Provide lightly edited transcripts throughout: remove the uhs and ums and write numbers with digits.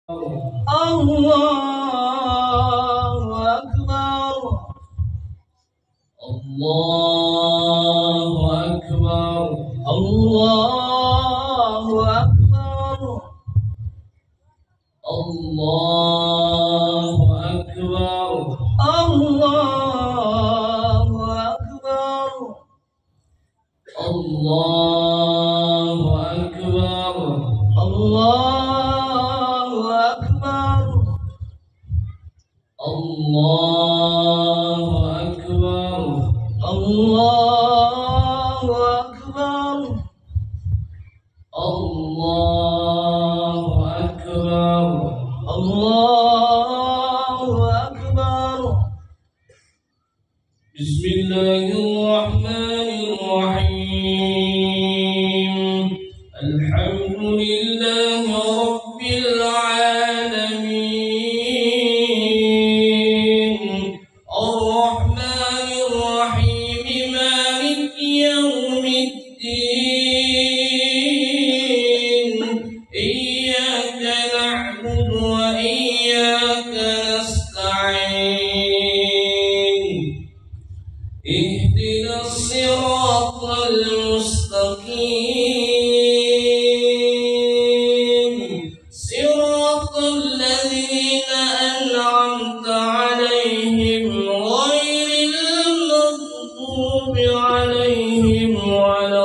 الله أكبر الله أكبر الله أكبر الله أكبر الله أكبر الله أكبر الله أكبر الله أكبر الله أكبر الله أكبر الله أكبر بسم الله الرحمن الرحيم الحمد لله رب العالمين الرحمن الرحيم مالك يوم الدين إياك نعبد وإياك نستعين اهدنا الصراط المستقيم صراط الذين أنعمت عليهم غير المغضوب عليهم ولا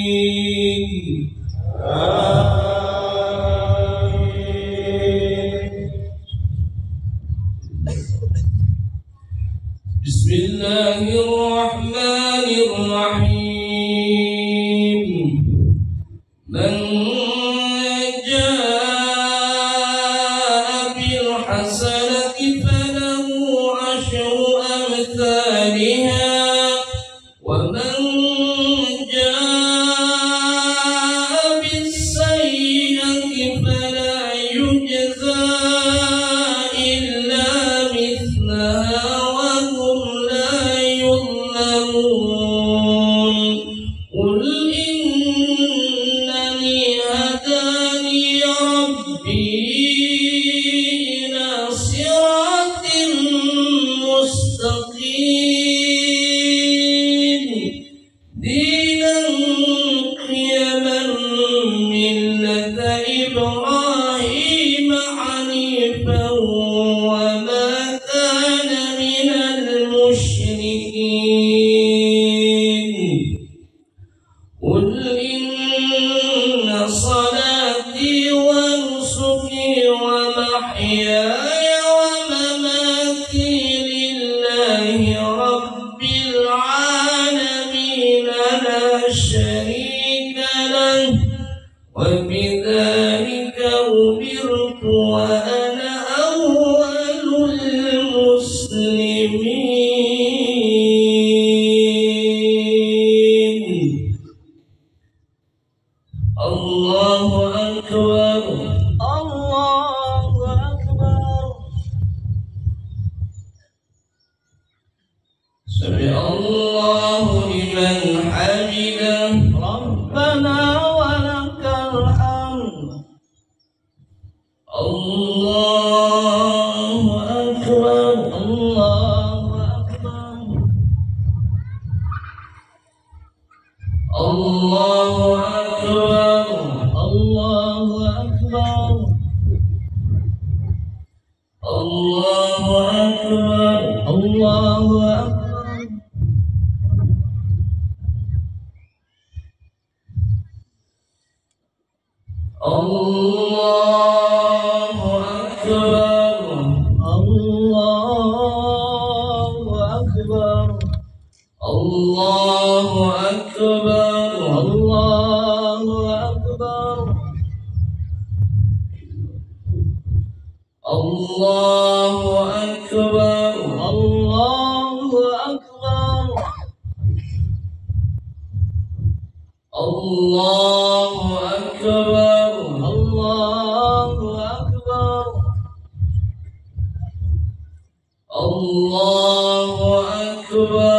الضالين. بسم الله الرحمن الرحيم من جاء بالحسنة فله عشر أمثالها ومن جاء بالسيئة فلا يجزى إلا مثلها قل إنني هداني ربي إلى صراط مستقيم دينا قيما ملة إبراهيم حنيفا وما كان من المشركين قل إن صلاتي ونسكي ومحياي ومماتي لله رب العالمين لا شريك له وبذلك أمرت وأنا أول المسلمين. الله أكبر الله أكبر سمع الله لمن حمده ربنا ولك الحمد. الله أكبر الله أكبر الله أكبر الله أكبر الله أكبر الله أكبر الله أكبر الله أكبر الله أكبر الله أكبر الله أكبر الله أكبر الله أكبر الله أكبر الله أكبر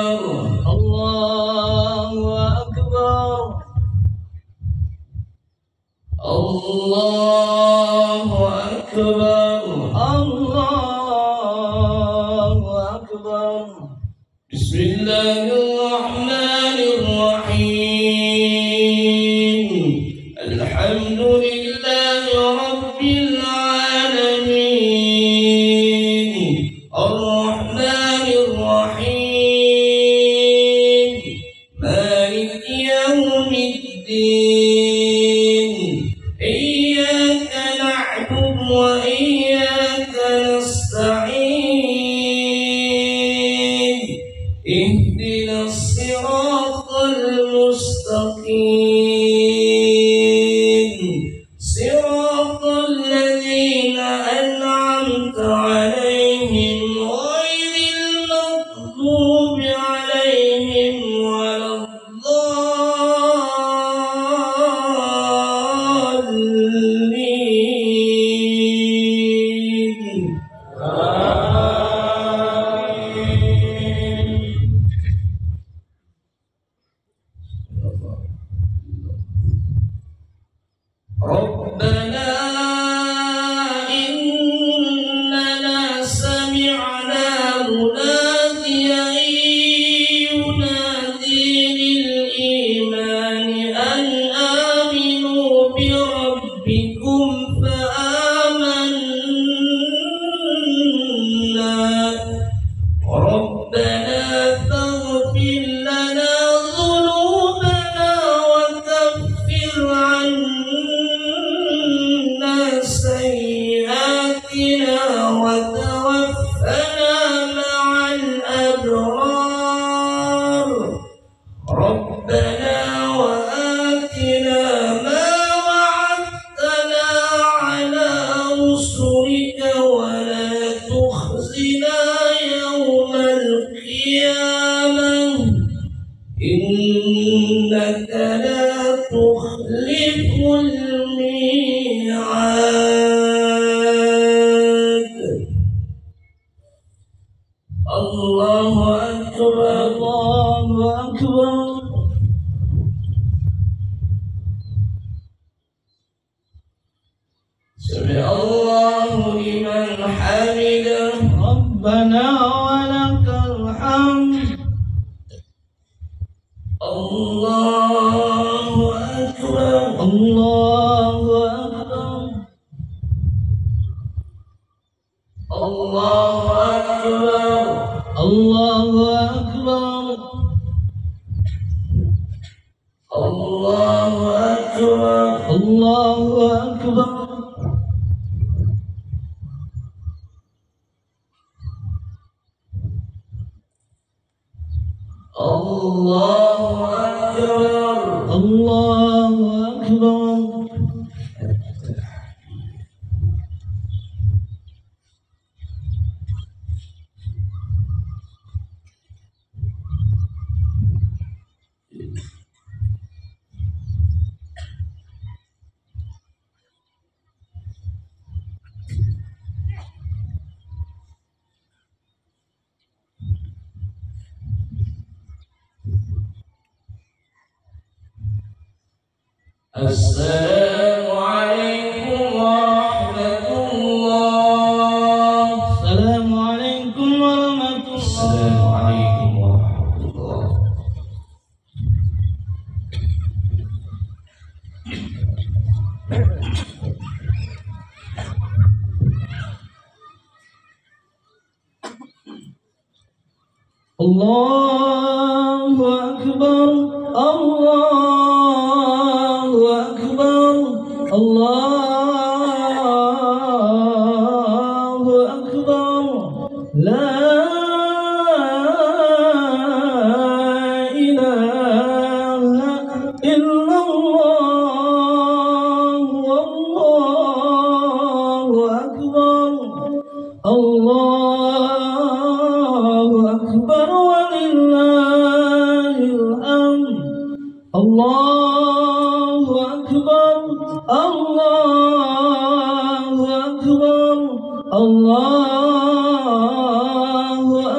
الله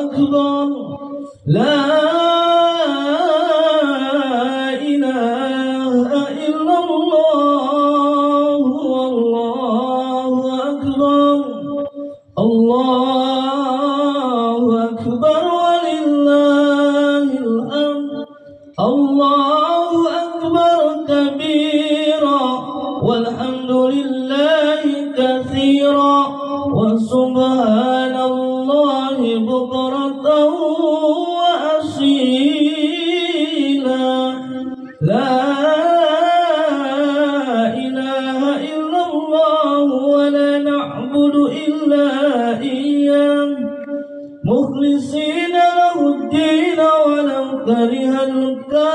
أكبر لا الله أكبر كبيرا والحمد لله كثيرا وسبحان الله بكرة وأصيلا لا إله إلا الله ولا نعبد إلا إياه مخلصين له الدين ولو كره الكافرون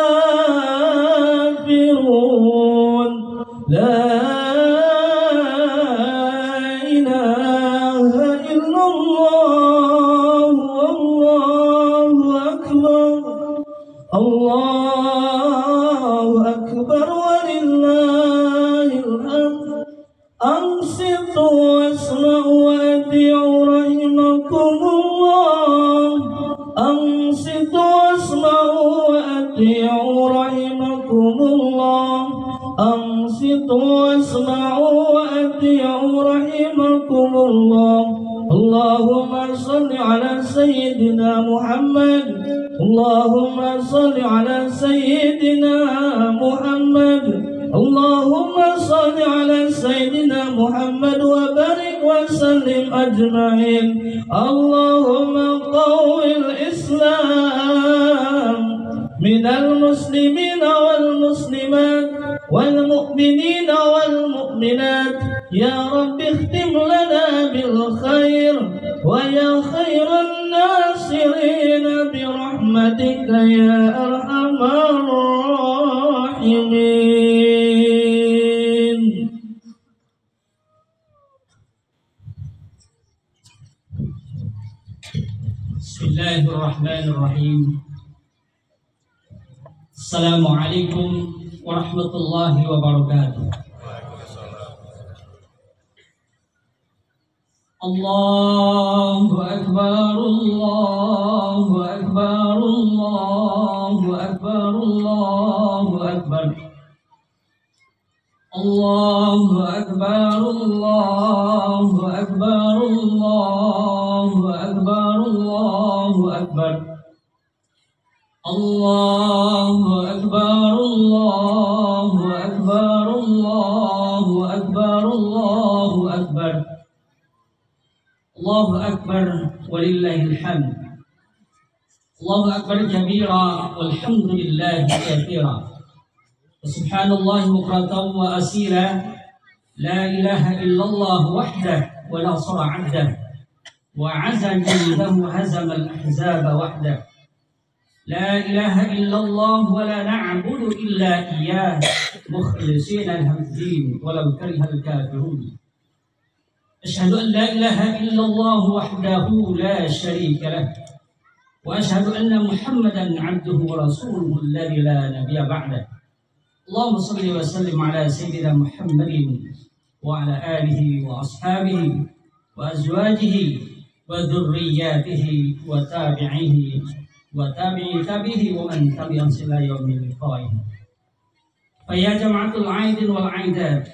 لا إله إلا الله والله أكبر الله أكبر ولله الحمد أنصتوا واسمعوا وأطيعوا رحمكم الله أنصتوا واسمعوا وأطيعوا رحمكم الله أنصتوا واسمعوا وأطيعوا رحمكم الله اللهم صل على سيدنا محمد اللهم صل على سيدنا محمد اللهم صل على سيدنا محمد وبارك وسلم أجمعين اللهم قو الإسلام من المسلمين والمسلمات والمؤمنين والمؤمنات يا رب اختم لنا بالخير ويا خير الناصرين برحمتك يا أرحم الراحمين. بسم الله الرحمن الرحيم. السلام عليكم ورحمة الله وبركاته. الله أكبر الله أكبر الله أكبر الله أكبر الله أكبر الله أكبر الله أكبر الله أكبر الله أكبر الله أكبر الله أكبر الله أكبر الله أكبر ولله الحمد الله أكبر كبيرا والحمد لله كثيرا وسبحان الله بكرة وأصيلا لا إله إلا الله وحده ونصر عبده وعز جنده هزم الأحزاب وحده لا إله إلا الله ولا نعبد إلا إياه مخلصين له الدين ولو كره الكافرون أشهد أن لا إله إلا الله وحده لا شريك له وأشهد أن محمدا عبده ورسوله الذي لا نبي بعده اللهم صل وسلم على سيدنا محمد وعلى آله وأصحابه وأزواجه وذرياته وتابعيه وتابعي تابعه ومن تبعهم إلى يوم اللقاء. فيا جماعة العيد والعيدات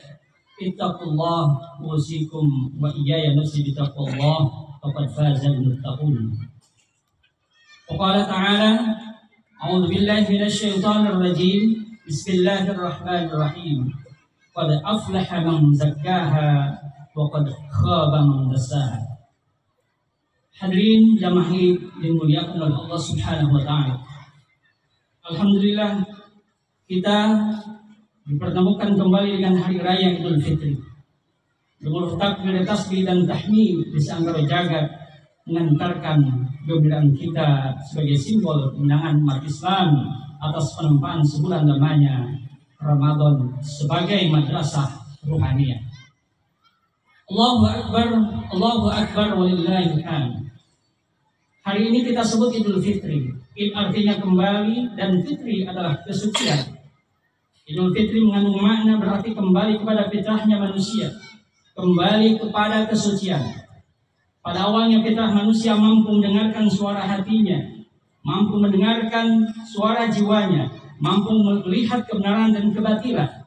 اتقوا الله أوصيكم وإياي نفسي بتقوى الله فقد فاز المتقون. وقال تعالى أعوذ بالله من الشيطان الرجيم بسم الله الرحمن الرحيم قد أفلح من زكاها وقد خاب من دساها. Hadirin jamaah dimuliakan oleh Allah Subhanahu wa taala. Alhamdulillah kita dipertemukan kembali dengan hari raya Idul Fitri. Dengan takbir, tasbih dan tahmid di seantero jagat mengantarkan kegembiraan kita sebagai simbol kemenangan umat Islam atas penempaan sebulan lamanya Ramadan sebagai madrasah ruhaniyah. Allahu Akbar walillahil hamd. Hari ini kita sebut Idul Fitri. Id artinya kembali dan fitri adalah kesucian. Idul Fitri mengandung makna berarti kembali kepada fitrahnya manusia, kembali kepada kesucian. Pada awalnya fitrah manusia mampu mendengarkan suara hatinya, mampu mendengarkan suara jiwanya, mampu melihat kebenaran dan kebatilan.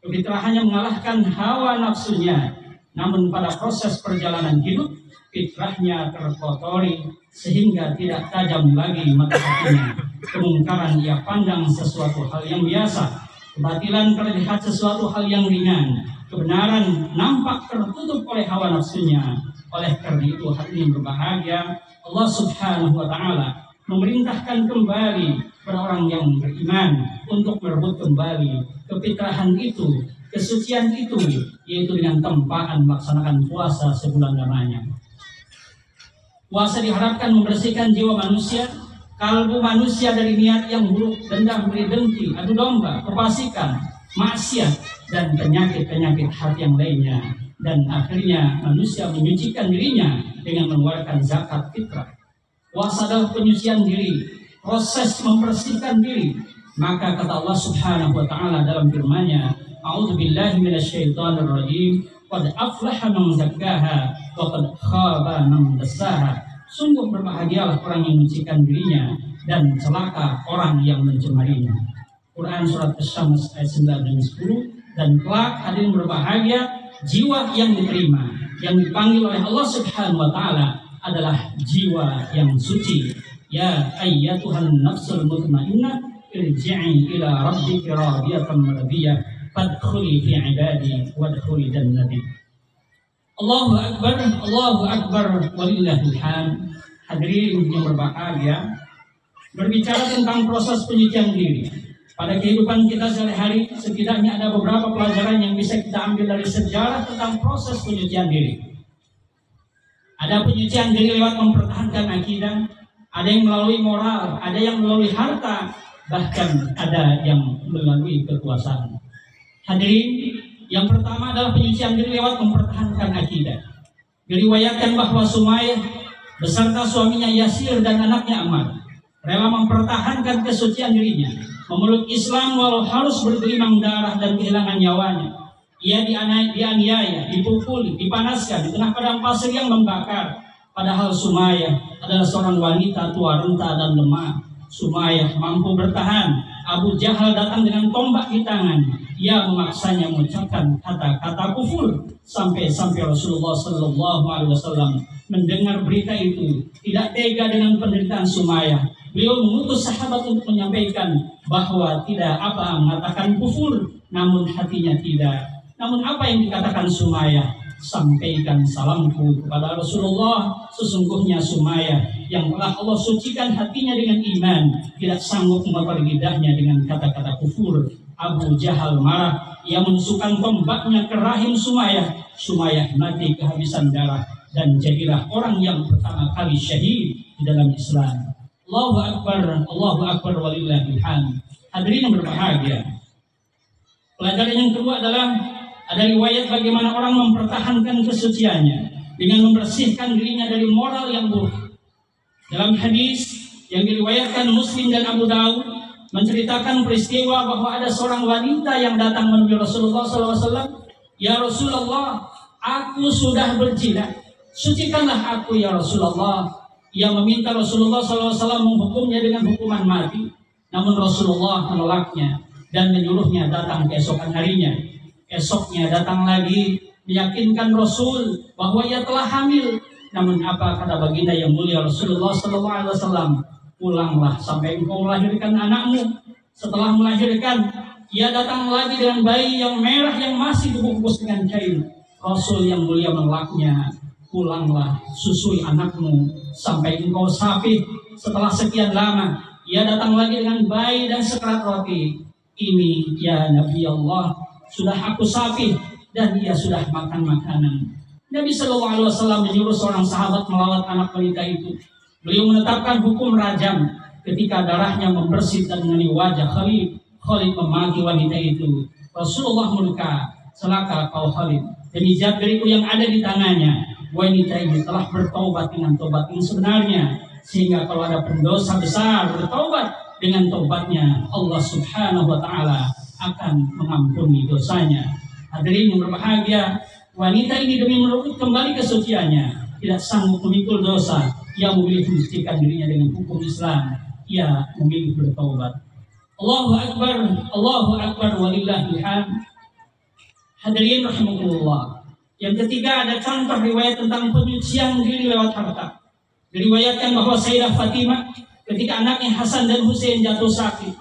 Kefitrahannya mengalahkan hawa nafsunya. Namun pada proses perjalanan hidup, fitrahnya terkotori sehingga tidak tajam lagi mata hatinya. Kemungkaran ia pandang sesuatu hal yang biasa, kebatilan terlihat sesuatu hal yang ringan, kebenaran nampak tertutup oleh hawa nafsunya. Oleh karena itu hati yang berbahagia, Allah Subhanahu wa Ta'ala memerintahkan kembali orang yang beriman untuk merebut kembali kefitrahan itu, kesucian itu, yaitu dengan tempaan melaksanakan puasa sebulan lamanya. Puasa diharapkan membersihkan jiwa manusia, kalbu manusia dari niat yang buruk, dendam, iri, dengki, adu domba, kefasikan, maksiat, dan penyakit-penyakit hati yang lainnya. Dan akhirnya manusia menyucikan dirinya dengan mengeluarkan zakat fitrah. Puasa adalah penyucian diri, proses membersihkan diri. Maka kata Allah Subhanahu wa Ta'ala dalam firman-Nya, A'udzubillahi minasyaitonir rajim, qad aflaha man zakkaha wa qad khaba man dassaha. Sungguh berbahagialah orang yang menyucikan dirinya dan celaka orang yang mencemarinya. Quran surat Asy-Syams ayat 9 dan 10. Dan kelak hadirin berbahagia jiwa yang diterima, yang dipanggil oleh Allah Subhanahu wa Ta'ala adalah jiwa yang suci. Ya ayyatuhan nafsul mutmainnah irji'i ila rabbiki radiyatan mardiyah fadkhuli fi ibadi wadkhuli jannati. Allahu akbar walillahil hamd. Hadirin yang berbahagia, berbicara tentang proses penyucian diri pada kehidupan kita sehari-hari, setidaknya ada beberapa pelajaran yang bisa kita ambil dari sejarah tentang proses penyucian diri. Ada penyucian diri lewat mempertahankan akidah, ada yang melalui moral, ada yang melalui harta, bahkan ada yang melalui kekuasaan. Hadirin, yang pertama adalah penyucian diri lewat mempertahankan akidah. Diriwayatkan bahwa Sumayyah beserta suaminya Yasir dan anaknya Ammar rela mempertahankan kesucian dirinya, memeluk Islam walau harus bergelimang darah dan kehilangan nyawanya. Ia dianiaya, dipukuli, dipanaskan di tengah padang pasir yang membakar. Padahal Sumayyah adalah seorang wanita tua renta dan lemah. Sumayyah mampu bertahan. Abu Jahal datang dengan tombak di tangan. Ia memaksanya mengucapkan kata-kata kufur sampai Rasulullah SAW mendengar berita itu, tidak tega dengan penderitaan Sumayyah. Beliau mengutus sahabat untuk menyampaikan bahwa tidak apa mengatakan kufur, namun hatinya tidak. Namun apa yang dikatakan Sumayyah? Sampaikan salamku kepada Rasulullah. Sesungguhnya Sumayyah yang telah Allah sucikan hatinya dengan iman tidak sanggup mengotori lidahnya dengan kata-kata kufur. Abu Jahal marah. Ia menusukkan tombaknya ke rahim Sumayyah. Sumayyah mati kehabisan darah dan jadilah orang yang pertama kali syahid di dalam Islam. Allahu Akbar walillahil hamd. Hadirin yang berbahagia, pelajaran yang kedua adalah ada riwayat bagaimana orang mempertahankan kesuciannya dengan membersihkan dirinya dari moral yang buruk. Dalam hadis yang diriwayatkan Muslim dan Abu Daud menceritakan peristiwa bahwa ada seorang wanita yang datang menemui Rasulullah SAW. Ya Rasulullah, aku sudah berzina, sucikanlah aku ya Rasulullah. Ia meminta Rasulullah SAW menghukumnya dengan hukuman mati. Namun Rasulullah menolaknya dan menyuruhnya datang keesokan harinya. Esoknya datang lagi meyakinkan Rasul bahwa ia telah hamil. Namun apa kata baginda yang mulia Rasulullah SAW? Pulanglah sampai engkau melahirkan anakmu. Setelah melahirkan, ia datang lagi dengan bayi yang merah yang masih dibungkus dengan kain. Rasul yang mulia menolaknya. Pulanglah, susui anakmu sampai engkau sapih. Setelah sekian lama, ia datang lagi dengan bayi dan sekerat roti. Ini ya Nabi Allah, sudah aku sapih dan ia sudah makan makanan. Nabi SAW menyuruh seorang sahabat melawat anak wanita itu. Beliau menetapkan hukum rajam ketika darahnya membersih dan mengenai wajah Khalid. Khalid memaki wanita itu. Rasulullah murka, celaka kau Khalid, demi zat beriku yang ada di tangannya. Wanita ini telah bertaubat dengan taubat yang sebenarnya, sehingga kalau ada pendosa besar bertaubat dengan taubatnya, Allah Subhanahu wa Ta'ala akan mengampuni dosanya. Hadirin yang berbahagia, wanita ini demi merebut kembali kesuciannya, tidak sanggup memikul dosa, ia memilih mensucikan dirinya dengan hukum Islam. Ia memilih bertaubat. Allahu Akbar walillahil hamd. Hadirin rahimakumullah. Yang ketiga, ada contoh riwayat tentang penyucian diri lewat harta. Diriwayatkan bahwa Sayyidah Fatimah ketika anaknya Hasan dan Husain jatuh sakit,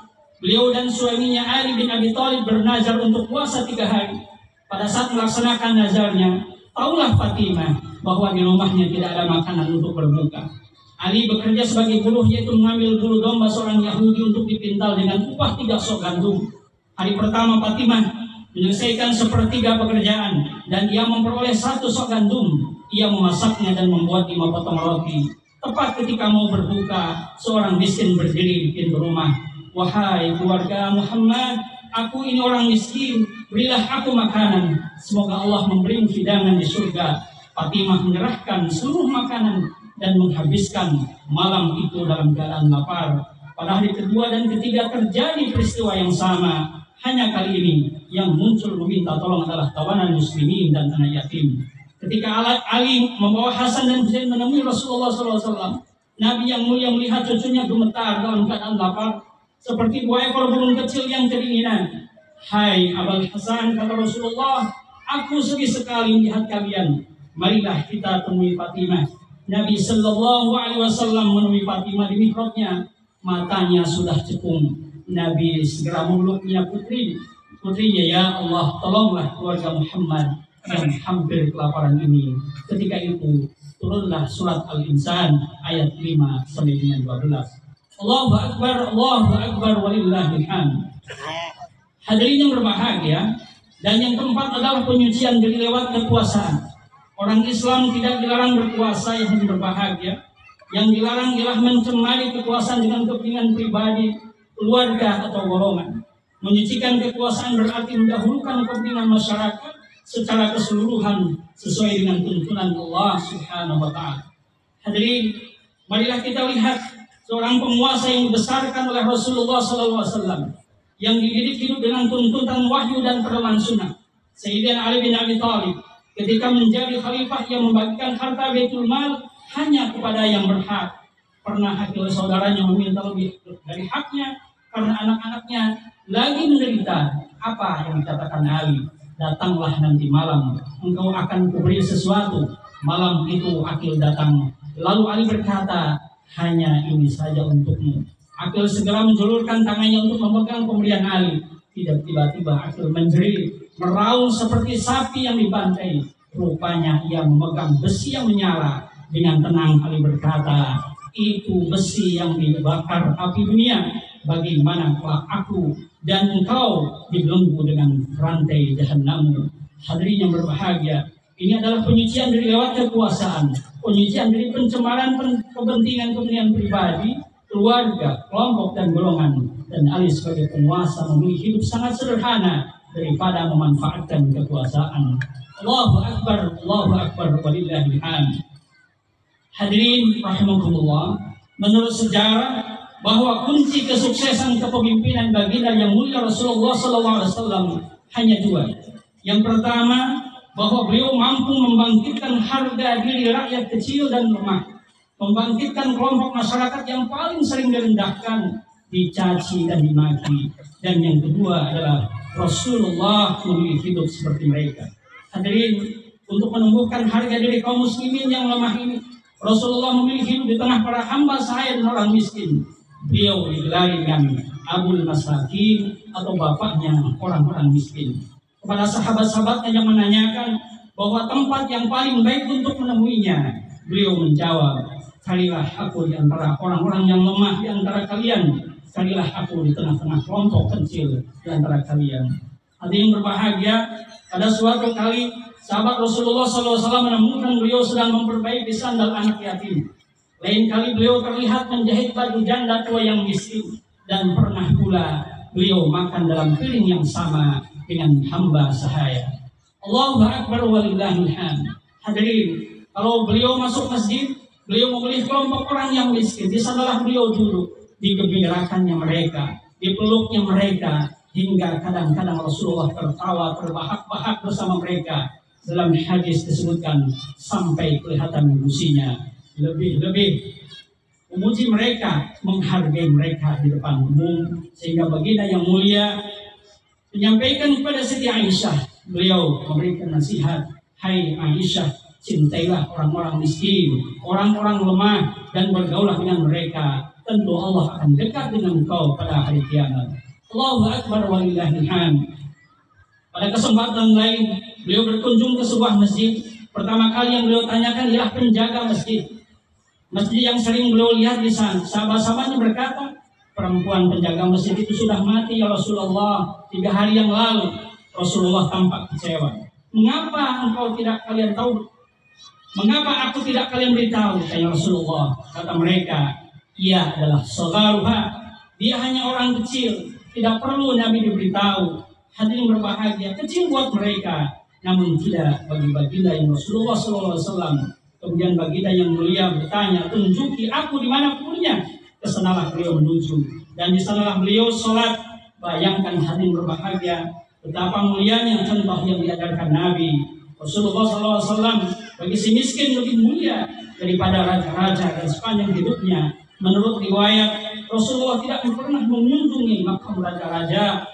beliau dan suaminya Ali bin Abi Thalib bernazar untuk puasa 3 hari. Pada saat melaksanakan nazarnya, taulah Fatimah bahwa di rumahnya tidak ada makanan untuk berbuka. Ali bekerja sebagai buruh, yaitu mengambil bulu domba seorang Yahudi untuk dipintal dengan upah 3 sok gandum. Hari pertama Fatimah menyelesaikan 1/3 pekerjaan dan ia memperoleh 1 sok gandum. Ia memasaknya dan membuat 5 potong roti. Tepat ketika mau berbuka, seorang miskin berdiri di pintu rumah. Wahai keluarga Muhammad, aku ini orang miskin, berilah aku makanan. Semoga Allah memberimu hidangan di surga. Fatimah menyerahkan seluruh makanan dan menghabiskan malam itu dalam keadaan lapar. Pada hari kedua dan ketiga terjadi peristiwa yang sama. Hanya kali ini yang muncul meminta tolong adalah tawanan muslimin dan anak yatim. Ketika Ali membawa Hasan dan Husain menemui Rasulullah SAW, Nabi yang mulia melihat cucunya gemetar dalam keadaan lapar, seperti 2 ekor burung kecil yang kedinginan. Hai Abul Hasan, kata Rasulullah, aku sedih sekali melihat kalian. Marilah kita temui Fatimah. Nabi Sallallahu Alaihi Wasallam menemui Fatimah di mihrabnya. Matanya sudah cekung. Nabi segera memeluknya putrinya, ya Allah, tolonglah keluarga Muhammad yang hampir kelaparan ini. Ketika itu turunlah surat Al-Insan ayat 5-12. Allahu Akbar, Allahu Akbar, walillahil hamd. Hadirin yang berbahagia, dan yang keempat adalah penyucian diri lewat kekuasaan. Orang Islam tidak dilarang berkuasa yang berbahagia. Yang dilarang ialah mencemari kekuasaan dengan kepentingan pribadi, keluarga atau golongan. Menyucikan kekuasaan berarti mendahulukan kepentingan masyarakat secara keseluruhan sesuai dengan tuntunan Allah Subhanahu wa Ta'ala. Hadirin, marilah kita lihat seorang penguasa yang dibesarkan oleh Rasulullah SAW, yang dididik hidup dengan tuntutan wahyu dan pedoman sunnah. Sayyidina Ali bin Abi Thalib ketika menjadi khalifah yang membagikan harta Baitul Mal hanya kepada yang berhak. Pernah hakil saudaranya meminta lebih dari haknya karena anak-anaknya lagi menderita. Apa yang dikatakan Ali? Datanglah nanti malam, engkau akan kuberi sesuatu. Malam itu Akil datang. Lalu Ali berkata, hanya ini saja untukmu. Akil segera menjulurkan tangannya untuk memegang pemberian Ali. Tidak, tiba-tiba Akil menjerit, meraung seperti sapi yang dibantai. Rupanya ia memegang besi yang menyala. Dengan tenang Ali berkata, itu besi yang dibakar api dunia. Bagaimana kalau aku dan engkau dibelenggu dengan rantai jahanam? Hadirin yang berbahagia, ini adalah penyucian dari lewat kekuasaan, penyucian dari pencemaran kepentingan pribadi, keluarga, kelompok dan golongan. Dan Ali sebagai penguasa memilih hidup sangat sederhana daripada memanfaatkan kekuasaan. Allahu Akbar, Allahu Akbar, walillahil hamd. Hadirin rahimakumullah, menurut sejarah bahwa kunci kesuksesan kepemimpinan baginda yang mulia Rasulullah SAW hanya 2. Yang pertama, bahwa beliau mampu membangkitkan harga diri rakyat kecil dan lemah, membangkitkan kelompok masyarakat yang paling sering direndahkan, dicaci dan dimaki. Dan yang kedua adalah Rasulullah memilih hidup seperti mereka. Hadirin, untuk menumbuhkan harga diri kaum muslimin yang lemah ini, Rasulullah memilih hidup di tengah para hamba sahaya dan orang miskin. Beliau digelari dengan Abul Masakin atau bapaknya orang-orang miskin. Kepada sahabat-sahabatnya yang menanyakan bahwa tempat yang paling baik untuk menemuinya, beliau menjawab, carilah aku di antara orang-orang yang lemah di antara kalian, carilah aku di tengah-tengah kelompok kecil di antara kalian. Hadirin berbahagia, pada suatu kali sahabat Rasulullah SAW menemukan beliau sedang memperbaiki sandal anak yatim. Lain kali beliau terlihat menjahit baju janda tua yang miskin, dan pernah pula beliau makan dalam piring yang sama dengan hamba sahaya. Allahu Akbar, walillahil hamd. Hadirin, kalau beliau masuk masjid, beliau memilih kelompok orang yang miskin. Di sanalah beliau duduk, digembirakannya mereka, dipeluknya mereka, hingga kadang-kadang Rasulullah tertawa terbahak-bahak bersama mereka. Dalam hadis disebutkan sampai kelihatan gusinya. Lebih-lebih memuji mereka, menghargai mereka di depan umum, sehingga baginda yang mulia menyampaikan kepada Siti Aisyah, beliau memberikan nasihat, Hai Aisyah, cintailah orang-orang miskin, orang-orang lemah, dan bergaulah dengan mereka. Tentu Allah akan dekat dengan engkau pada hari kiamat. Allahu Akbar walillahil hamd. Pada kesempatan lain, beliau berkunjung ke sebuah masjid. Pertama kali yang beliau tanyakan ialah penjaga masjid. Masjid yang sering beliau lihat di sana. Sahabat-sahabatnya berkata, perempuan penjaga masjid itu sudah mati ya Rasulullah 3 hari yang lalu. Rasulullah tampak kecewa. Mengapa engkau tidak kalian tahu? Mengapa aku tidak kalian beritahu? Tanya Rasulullah. Kata mereka, ia adalah sagharuha. Dia hanya orang kecil. Tidak perlu Nabi diberitahu. Hadirin berbahagia, kecil buat mereka, namun tidak bagi baginda yang Rasulullah SAW. Kemudian baginda yang mulia bertanya, tunjuki aku di mana kuburnya. Kesanalah beliau menuju, dan di sanalah beliau sholat. Bayangkan hadirin berbahagia, betapa mulianya contoh yang diajarkan Nabi. Rasulullah SAW bagi si miskin lebih mulia daripada raja-raja dan sepanjang hidupnya. Menurut riwayat, Rasulullah tidak pernah mengunjungi makam raja-raja,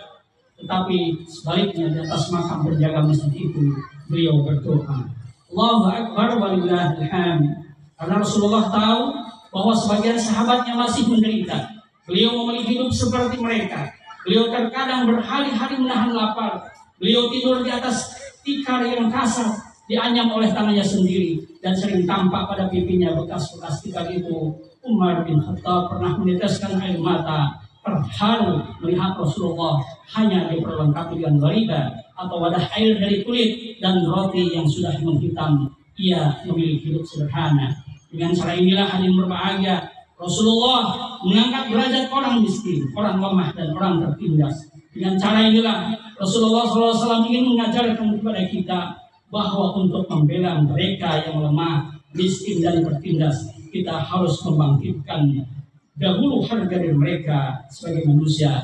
tetapi sebaliknya di atas makam penjaga masjid itu beliau berdoa. Allahu Akbar walillahil hamd. Karena Rasulullah tahu bahwa sebagian sahabatnya masih menderita. Beliau memilih hidup seperti mereka. Beliau terkadang berhari-hari menahan lapar. Beliau tidur di atas tikar yang kasar, dianyam oleh tangannya sendiri, dan sering tampak pada pipinya bekas-bekas tikar itu. Umar bin Khattab pernah meneteskan air mata, terharu melihat Rasulullah hanya diperlengkapi dengan gharibah atau wadah air dari kulit dan roti yang sudah menghitam. Ia memilih hidup sederhana. Dengan cara inilah hadirin berbahagia, Rasulullah mengangkat derajat orang miskin, orang lemah, dan orang tertindas. Dengan cara inilah Rasulullah SAW ingin mengajarkan kepada kita bahwa untuk membela mereka yang lemah, miskin, dan tertindas, kita harus membangkitkan dahulu harga dari mereka sebagai manusia.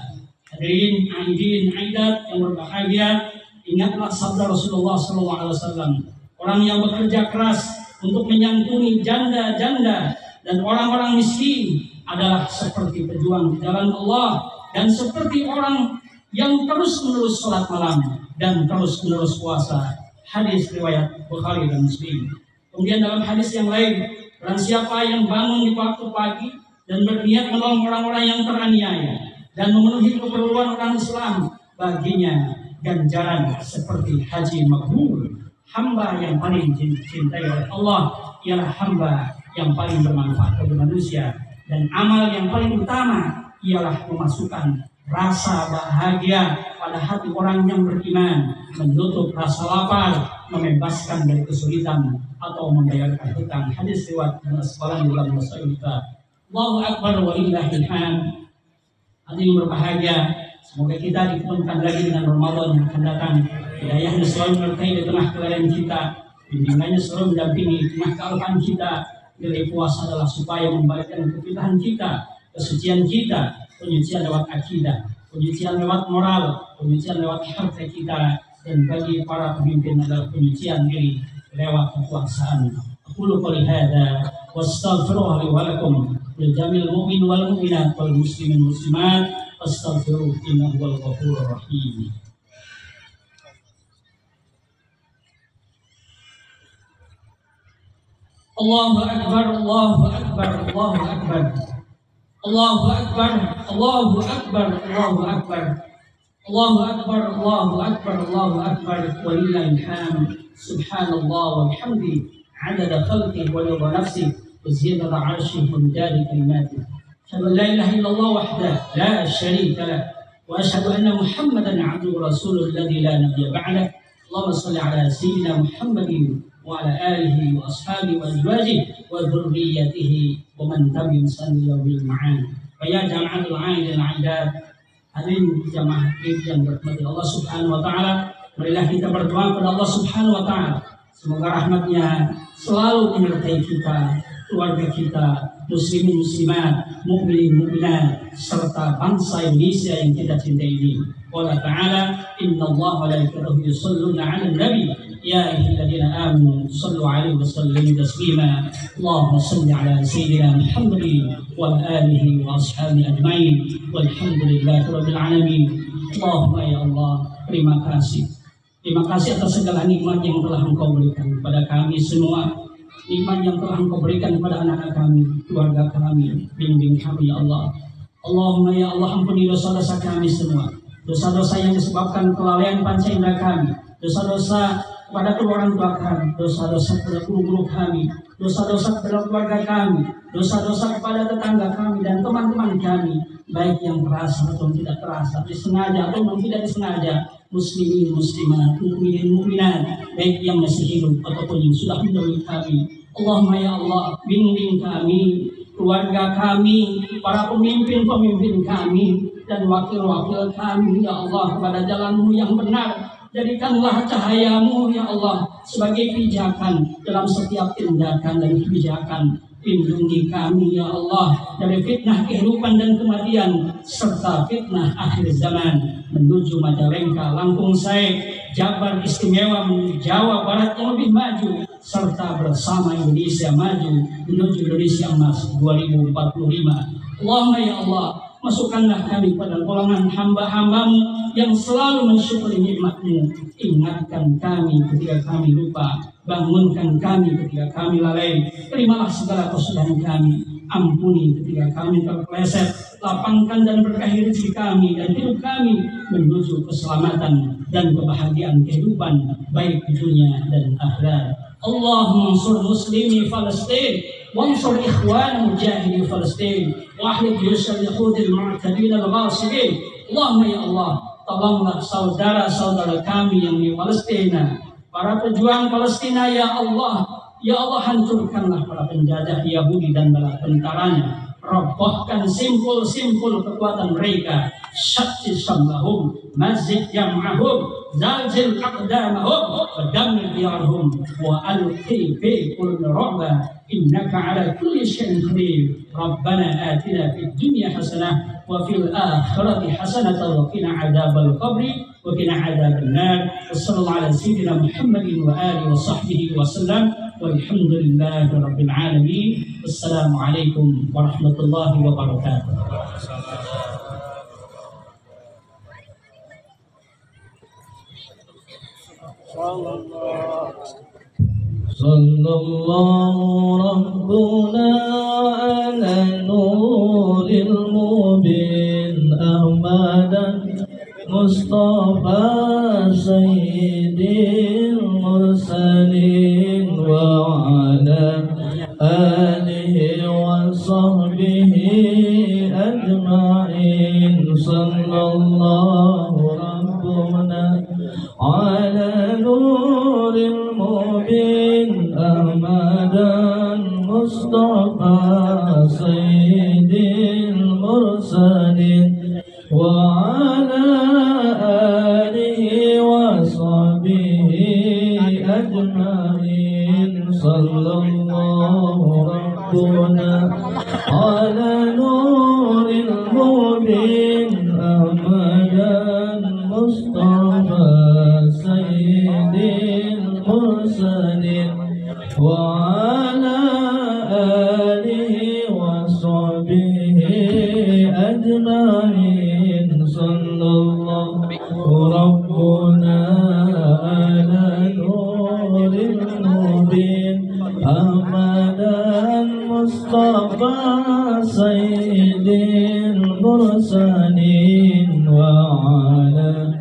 Hadirin, aidin, aidat yang berbahagia, ingatlah sabda Rasulullah SAW. Orang yang bekerja keras untuk menyantuni janda-janda dan orang-orang miskin adalah seperti pejuang di jalan Allah, dan seperti orang yang terus-menerus sholat malam dan terus-menerus puasa. Hadis riwayat Bukhari dan Muslim. Kemudian dalam hadis yang lain, barang siapa yang bangun di waktu pagi dan berniat menolong orang-orang yang teraniaya dan memenuhi keperluan orang Islam, baginya ganjaran seperti haji mabrur. Hamba yang paling dicintai oleh Allah ialah hamba yang paling bermanfaat bagi manusia, dan amal yang paling utama ialah memasukkan rasa bahagia pada hati orang yang beriman, menutup rasa lapar, membebaskan dari kesulitan, atau membayarkan hutang. Hadis riwayat sekolah di dalam Musnad kita. Allahu Akbar walillahil hamd. Hadirin berbahagia, semoga kita dikumpulkan lagi dengan Ramadan yang akan datang. Hidayahnya selalu menyertai di tengah kelalaian kita, bimbingannya selalu mendampingi di tengah kealpaan kita. Nilai puasa adalah supaya membalikkan kefitahan kita, kesucian kita, penyucian lewat akidah, penyucian lewat moral, penyucian lewat harta kita, dan bagi para pemimpin adalah penyucian diri lewat kekuasaan. Aqulu qouli hadza wastaghfirullah li wa lakum lil jamil mu'min wal mu'minat wal muslimin muslimat astaghfiruh innahu wal ghafurur rahim. Allahu Akbar, Allahu Akbar, Allahu Akbar. Allahu Akbar, Allahu Akbar, Allahu Akbar. Allahu Akbar, Allahu Akbar, Allahu Akbar. Walillahil hamd. Subhanallah walhamdi 'adada khalqihi wa rida nafsihi wa zinata 'arshihi wa midada kalimatihi. Asyhadu an la ilaha illallah wahdahu la syarika lahu wa asyhadu anna Muhammadan 'abduhu wa rasuluhu alladzi la nabiyya ba'dahu. Allahumma shalli 'ala sayyidina Muhammadin wa ala alihi wa ashabihi wa azwajihi wa dhurriyyatihi wa man tabi'ahum bi ihsan ila yaumil ma'ad. Wa ya jama'atul 'aidil 'aidat, hadirin jamaah yang dirahmati Allah Subhanahu wa taala, marilah kita berdoa kepada Allah Subhanahu wa taala semoga rahmat-Nya selalu menyertai kita, keluarga kita, muslimin muslimat, mukminin mukminat, serta bangsa Indonesia yang kita cintai ini. Qala ta'ala, innallaha wa malaikatahu yusholluna 'alan nabi ya ayyuhalladzina amanu shallu 'alaihi wa sallimu taslima. Allahumma shalli 'ala sayyidina Muhammadin wa alihi wa ashabihi ajmain walhamdulillahi rabbil alamin. Allahumma ya Allah, terima kasih Terima kasih atas segala nikmat yang telah Engkau berikan kepada kami semua. Nikmat yang telah Engkau berikan kepada anak-anak kami, keluarga kami, bimbing kami ya Allah. Allahumma ya Allah, ampuni dosa-dosa kami semua. Dosa-dosa yang disebabkan kelalaian panca indera kami, dosa-dosa kepada kedua orang tua kami, dosa-dosa kepada guru-guru kami, dosa-dosa kepada keluarga kami, dosa-dosa kepada tetangga kami dan teman-teman kami, baik yang terasa atau tidak terasa, disengaja atau tidak disengaja, muslimin, muslimat, mukminin, mukminat, baik yang masih hidup ataupun yang sudah mendahului kami. Allahumma ya Allah, bimbing kami, keluarga kami, para pemimpin-pemimpin kami, dan wakil-wakil kami, ya Allah, kepada jalan-Mu yang benar. Jadikanlah cahaya-Mu, ya Allah, sebagai pijakan dalam setiap tindakan dan kebijakan. Lindungi kami, ya Allah, dari fitnah kehidupan dan kematian, serta fitnah akhir zaman, menuju Majalengka, Lampung Said, Jabar Istimewa, menuju Jawa Barat yang lebih maju, serta bersama Indonesia maju, menuju Indonesia Emas 2045. Allahumma ya Allah, masukkanlah kami pada golongan hamba-hamba-Mu yang selalu mensyukuri nikmat-Mu. Ingatkan kami ketika kami lupa, bangunkan kami ketika kami lalai. Terimalah segala kesalahan kami, ampuni ketika kami terpeleset, lapangkan dan berkahi rezeki kami dan hidup kami menuju keselamatan dan kebahagiaan kehidupan baik di dunia dan akhirat. Allahumma ansur muslimi Palestin, wansur ikhwan mujahidi Palestin, wa ahlil yushal yahudil mu'tadin al-ghasibin. Allahumma ya Allah, tolonglah saudara-saudara kami yang di Palestina, para pejuang Palestina ya Allah. Ya Allah, hancurkanlah para penjajah Yahudi dan bala tentaranya. Robohkan simpul-simpul kekuatan mereka. Syatti syamlahum, mazid jam'ahum, zalzil aqdamahum, wadamir diyarhum, wa alqi fi kulli ru'ba, innaka ala kulli syai'in qadir. Rabbana atina fid dunya hasanah wa fil akhirati hasanah wa qina adzabal qabri wa qina adzaban nar. Wassallallahu ala sayyidina Muhammadin wa alihi wa sahbihi wa sallam. Walhamdulillahi rabbil alamin. Wassalamualaikum warahmatullahi wabarakatuh. Sallallahu rabbuna ala nuril mubin Ahmadan Mustafa Sayyidil Mursalin wa ala alihi wa sahbihi ajma'in. Sallallahu rabbuna ala nuril mubin Ahmadan Mustafa Sayyidil Mursalin wa ala alihi wa sahbihi ajma'in. Sallallahu rabbuna ala nuril mubin Ahmadan Mustafa Sayyidil Mursalin wa ala alihi wa sahbihi ajma'in. Sallallahu rabbuna ala nuril mubin Ahmadan Mustafa Sayyidil Mursalin wa ala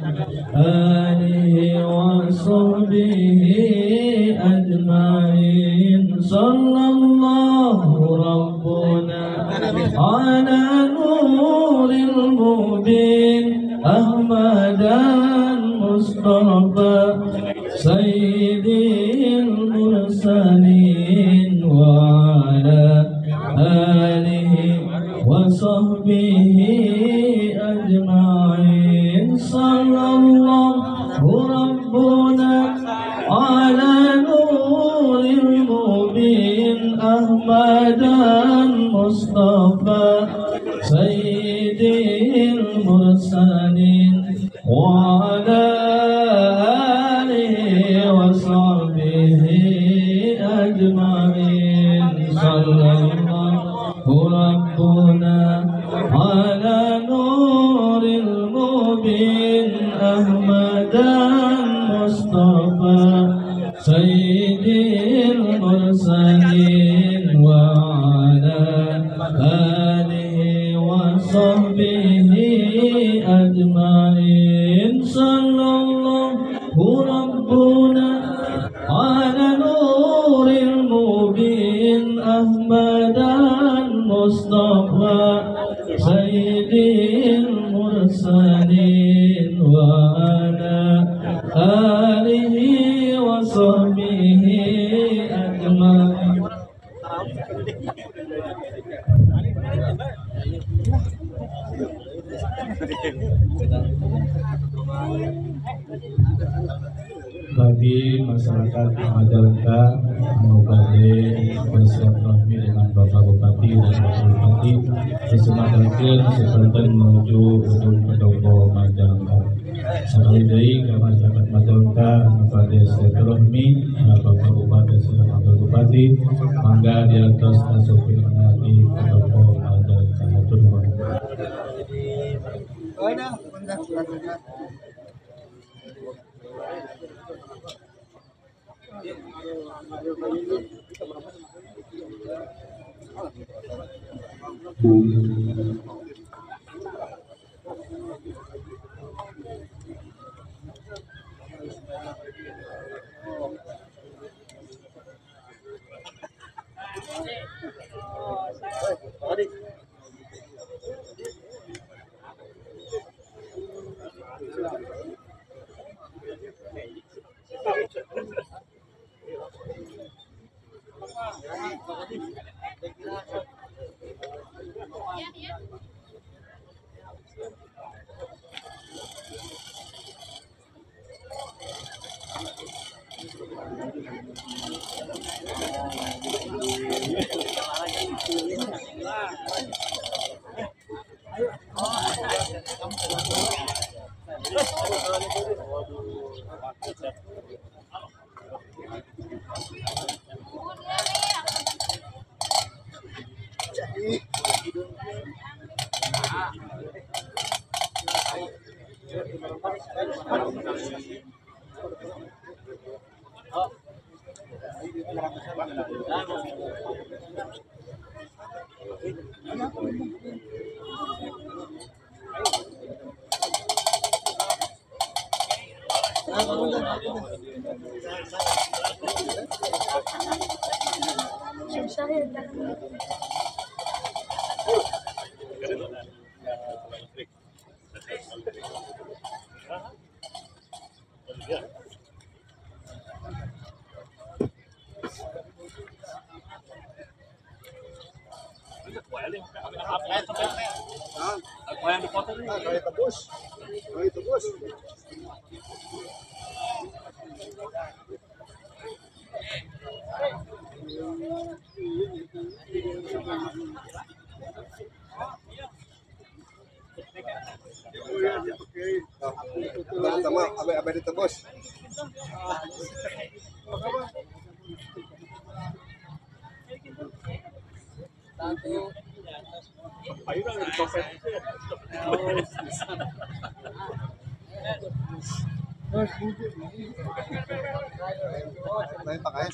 alihi wa sahbihi ajma'in. Sallallahu rabbuna ala nuril mubin Ahmadan Mustafa Sayyidil Mursalin wa ala alihi wa sahbihi ajma'in. Sallallahu rabbuna ala nuril mubin Ahmadan Mustafa Sayyidil Mursalin wa ala alihi wa sahbihi ajma'in. Sallallahu rabbuna ala nuril mubin Ahmadan أجمعين صلى الله ربنا على نور المبين أحمد المصطفى سيد المرسلين وعلى آله وصحبه أجمعين. Bagi masyarakat Majalengka mengobati bersilaturahmi dengan Bapak Bupati dan Wakil Bupati disematkan sepanjang menuju Ujung Pendopo Majalengka. Sekali lagi ke masyarakat Majalengka mengobati silaturahmi Bapak Bupati dan Wakil Bupati mangga di atas asupin di Pendopo Majalengka. Terima Abang ditebus. Lain pakai.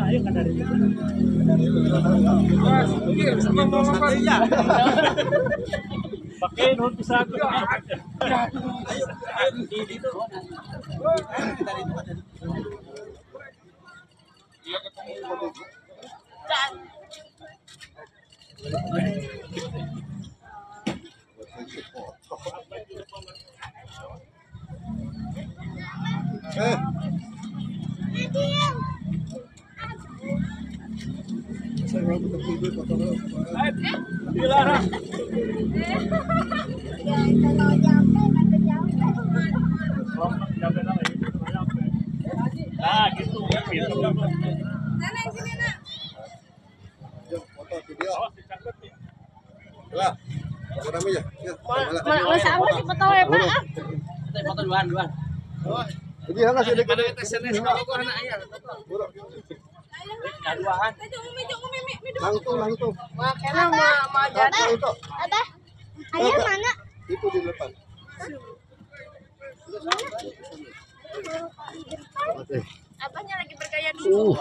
Ayo kan dari pakai non bisa aku. Dilarang. Nah, gitu. Nenek sini, Nak. Foto video. kami ya. Mana sama si foto ya, Pak? Foto duluan. Jadi hang sih dekat. Langtung. Wah, kena mah jadi. Itu. Ada. Ayah mana? Itu di depan. Abahnya lagi bergaya dulu.